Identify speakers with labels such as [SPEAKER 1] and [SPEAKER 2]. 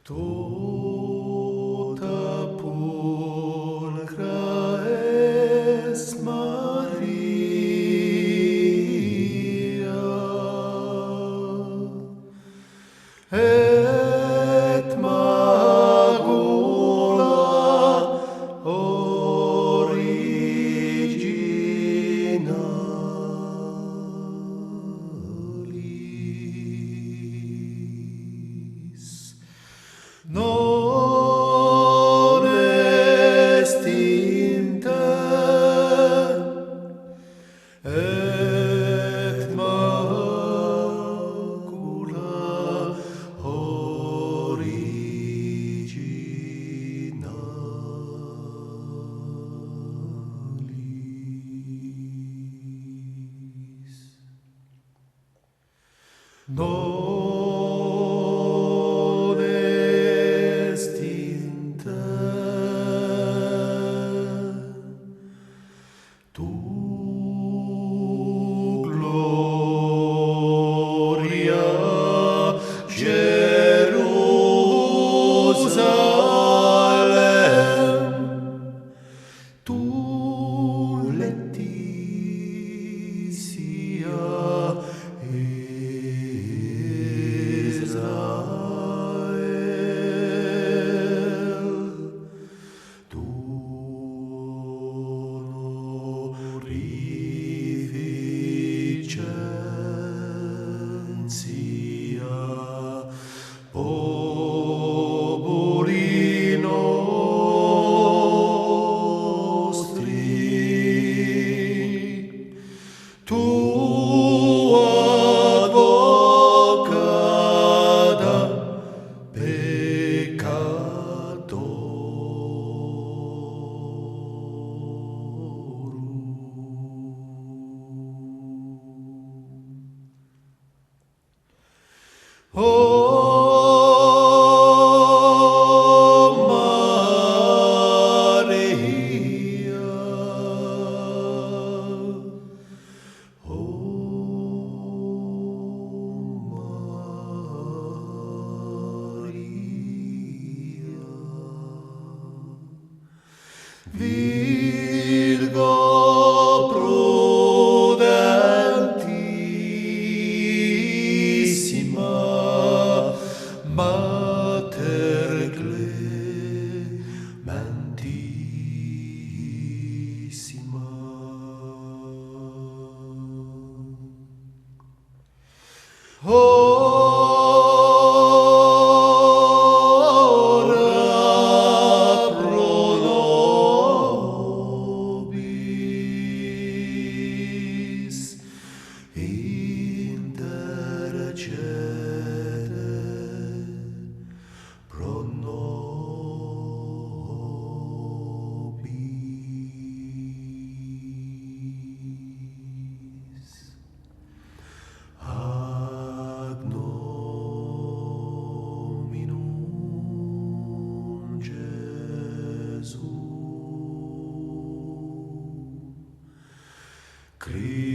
[SPEAKER 1] Tota pulchra es Maria, et magula originalis. Non est in te, et macula originalis. Non est in te, tu gloria Jerusalem, tu Laetitia Israel, tu honorificentia populi nostri, tu advocata peccadorum. O Maria, O Maria, Virgo prudentissima, Mater clementissima. Ora pro nobis intercede pro nobis. Ad nominum Jesu Christi.